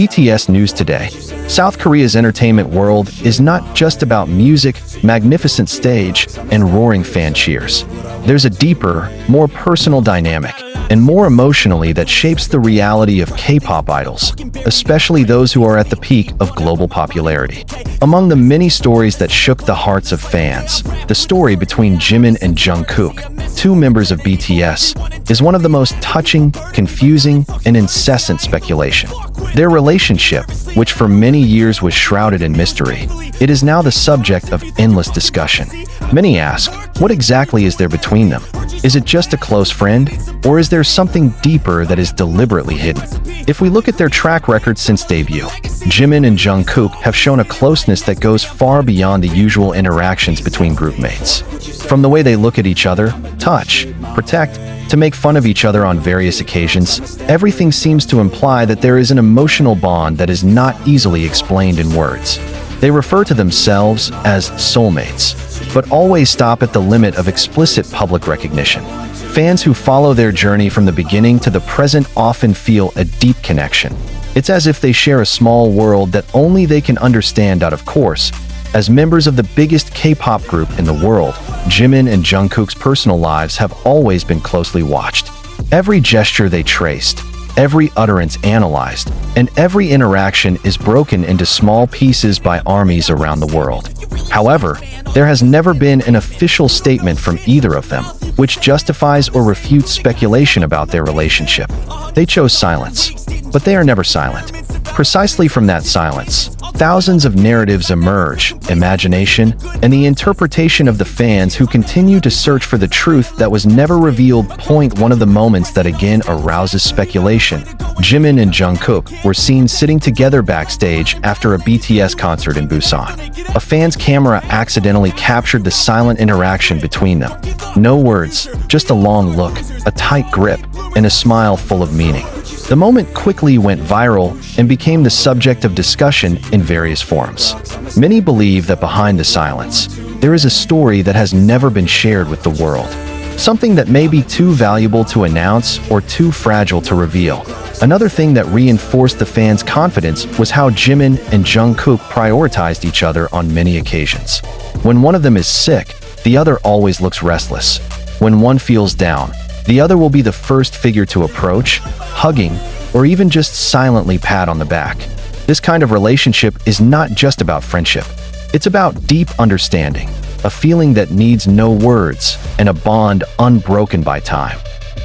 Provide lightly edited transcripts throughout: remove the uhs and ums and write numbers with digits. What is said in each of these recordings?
BTS News Today. South Korea's entertainment world is not just about music, magnificent stage, and roaring fan cheers. There's a deeper, more personal dynamic, and more emotionally that shapes the reality of K-pop idols, especially those who are at the peak of global popularity. Among the many stories that shook the hearts of fans, the story between Jimin and Jungkook, two members of BTS, is one of the most touching, confusing, and incessant speculation. Their relationship, which for many years was shrouded in mystery, it is now the subject of endless discussion. Many ask, what exactly is there between them? Is it just a close friend, or is there something deeper that is deliberately hidden? If we look at their track record since debut, Jimin and Jungkook have shown a closeness that goes far beyond the usual interactions between groupmates. From the way they look at each other, touch, protect, to make fun of each other on various occasions, everything seems to imply that there is an emotional bond that is not easily explained in words. They refer to themselves as soulmates, but always stop at the limit of explicit public recognition. Fans who follow their journey from the beginning to the present often feel a deep connection. It's as if they share a small world that only they can understand out of course. As members of the biggest K-pop group in the world, Jimin and Jungkook's personal lives have always been closely watched. Every gesture they traced, every utterance analyzed, and every interaction is broken into small pieces by armies around the world. However, there has never been an official statement from either of them, which justifies or refutes speculation about their relationship. They chose silence, but they are never silent. Precisely from that silence, thousands of narratives emerge, imagination, and the interpretation of the fans who continue to search for the truth that was never revealed. One of the moments that again arouses speculation. Jimin and Jungkook were seen sitting together backstage after a BTS concert in Busan. A fan's camera accidentally captured the silent interaction between them. No words, just a long look, a tight grip, and a smile full of meaning. The moment quickly went viral and became the subject of discussion in various forums. Many believe that behind the silence, there is a story that has never been shared with the world. Something that may be too valuable to announce or too fragile to reveal. Another thing that reinforced the fans' confidence was how Jimin and Jungkook prioritized each other on many occasions. When one of them is sick, the other always looks restless. When one feels down, the other will be the first figure to approach, hugging, or even just silently pat on the back. This kind of relationship is not just about friendship. It's about deep understanding, a feeling that needs no words, and a bond unbroken by time.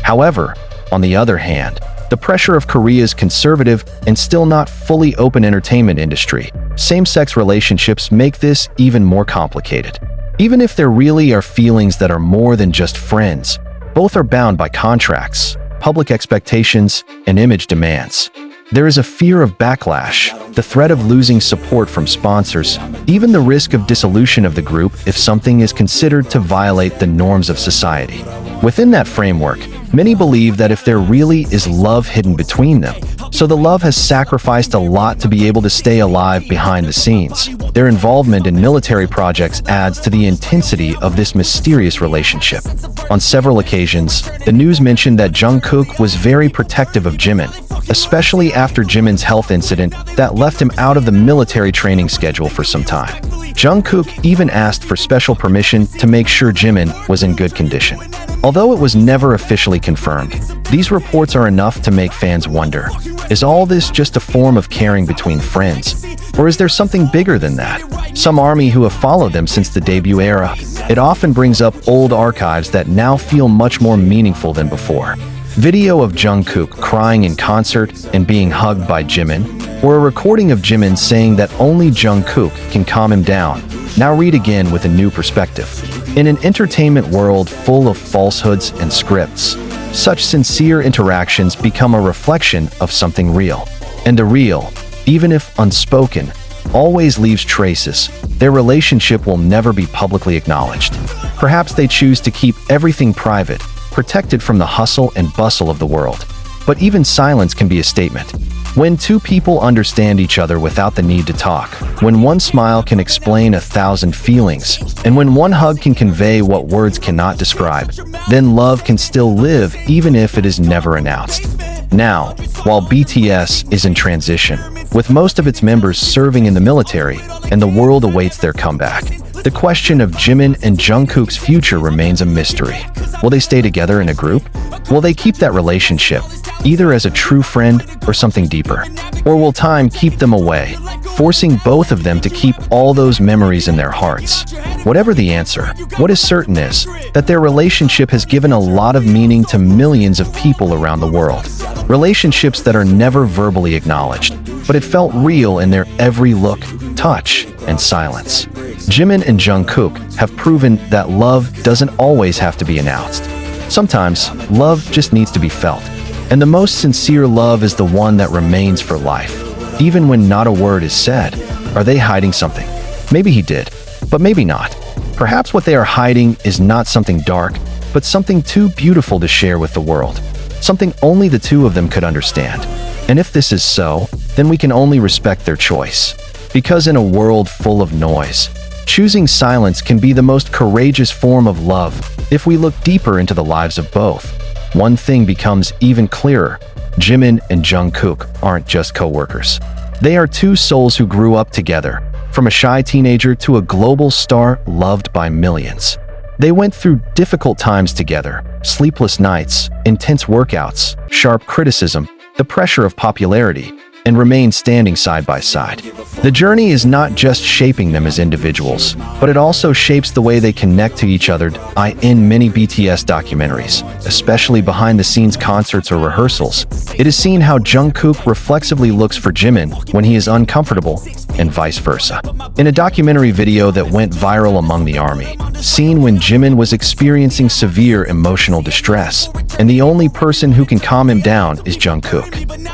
However, on the other hand, the pressure of Korea's conservative and still not fully open entertainment industry, same-sex relationships make this even more complicated. Even if there really are feelings that are more than just friends, both are bound by contracts, public expectations, and image demands. There is a fear of backlash, the threat of losing support from sponsors, even the risk of dissolution of the group if something is considered to violate the norms of society. Within that framework, many believe that if there really is love hidden between them, so the love has sacrificed a lot to be able to stay alive behind the scenes. Their involvement in military projects adds to the intensity of this mysterious relationship. On several occasions, the news mentioned that Jungkook was very protective of Jimin, especially after Jimin's health incident that left him out of the military training schedule for some time. Jungkook even asked for special permission to make sure Jimin was in good condition. Although it was never officially confirmed, these reports are enough to make fans wonder, is all this just a form of caring between friends? Or is there something bigger than that? Some army who have followed them since the debut era, it often brings up old archives that now feel much more meaningful than before. Video of Jungkook crying in concert and being hugged by Jimin, or a recording of Jimin saying that only Jungkook can calm him down, now read again with a new perspective. In an entertainment world full of falsehoods and scripts, such sincere interactions become a reflection of something real. And the real, even if unspoken, always leaves traces. Their relationship will never be publicly acknowledged. Perhaps they choose to keep everything private, protected from the hustle and bustle of the world. But even silence can be a statement. When two people understand each other without the need to talk, when one smile can explain 1,000 feelings, and when one hug can convey what words cannot describe, then love can still live even if it is never announced. Now, while BTS is in transition, with most of its members serving in the military and the world awaits their comeback, the question of Jimin and Jungkook's future remains a mystery. Will they stay together in a group? Will they keep that relationship, either as a true friend or something deeper? Or will time keep them away, forcing both of them to keep all those memories in their hearts? Whatever the answer, what is certain is that their relationship has given a lot of meaning to millions of people around the world. Relationships that are never verbally acknowledged, but it felt real in their every look, touch, and silence. Jimin and Jungkook have proven that love doesn't always have to be announced. Sometimes, love just needs to be felt. And the most sincere love is the one that remains for life. Even when not a word is said, are they hiding something? Maybe he did, but maybe not. Perhaps what they are hiding is not something dark, but something too beautiful to share with the world. Something only the two of them could understand. And if this is so, then we can only respect their choice. Because in a world full of noise, choosing silence can be the most courageous form of love. If we look deeper into the lives of both, one thing becomes even clearer. Jimin and Jungkook aren't just co-workers. They are two souls who grew up together, from a shy teenager to a global star loved by millions. They went through difficult times together, sleepless nights, intense workouts, sharp criticism, the pressure of popularity, and remained standing side by side. The journey is not just shaping them as individuals, but it also shapes the way they connect to each other. In many BTS documentaries, especially behind-the-scenes concerts or rehearsals, it is seen how Jungkook reflexively looks for Jimin when he is uncomfortable, and vice versa. In a documentary video that went viral among the army, seen when Jimin was experiencing severe emotional distress, and the only person who can calm him down is Jungkook.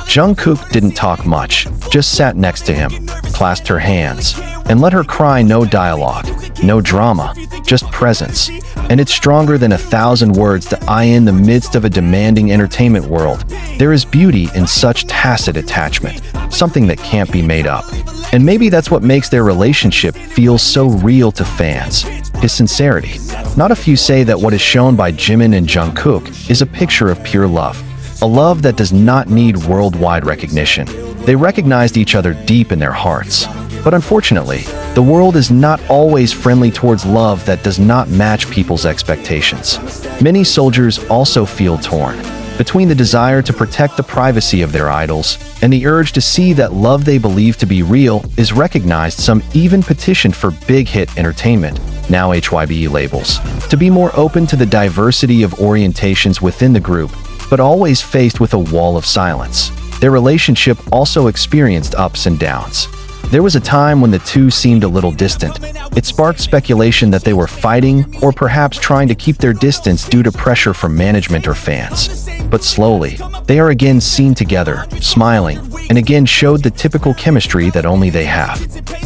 Jungkook didn't talk much, just sat next to him, clasped her hands, and let her cry. No dialogue, no drama, just presence. And it's stronger than 1,000 words. In the midst of a demanding entertainment world, there is beauty in such tacit attachment, something that can't be made up. And maybe that's what makes their relationship feel so real to fans, his sincerity. Not a few say that what is shown by Jimin and Jungkook is a picture of pure love. A love that does not need worldwide recognition. They recognized each other deep in their hearts. But unfortunately, the world is not always friendly towards love that does not match people's expectations. Many soldiers also feel torn between the desire to protect the privacy of their idols and the urge to see that love they believe to be real is recognized. Some even petitioned for Big Hit Entertainment, now HYBE labels, to be more open to the diversity of orientations within the group, but always faced with a wall of silence. Their relationship also experienced ups and downs. There was a time when the two seemed a little distant. It sparked speculation that they were fighting or perhaps trying to keep their distance due to pressure from management or fans. But slowly, they are again seen together, smiling, and again showed the typical chemistry that only they have.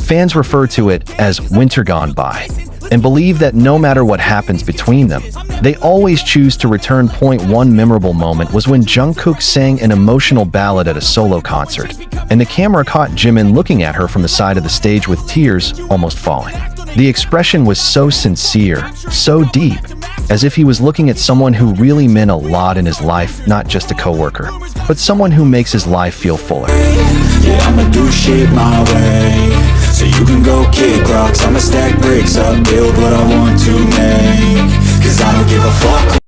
Fans refer to it as winter gone by, and believe that no matter what happens between them, they always choose to return. One memorable moment was when Jungkook sang an emotional ballad at a solo concert, and the camera caught Jimin looking at her from the side of the stage with tears almost falling. The expression was so sincere, so deep, as if he was looking at someone who really meant a lot in his life, not just a coworker, but someone who makes his life feel fuller. Yeah, I'ma do shit my way. So you can go kick rocks, I'ma stack bricks up, build what I want to make. Cause I don't give a fuck.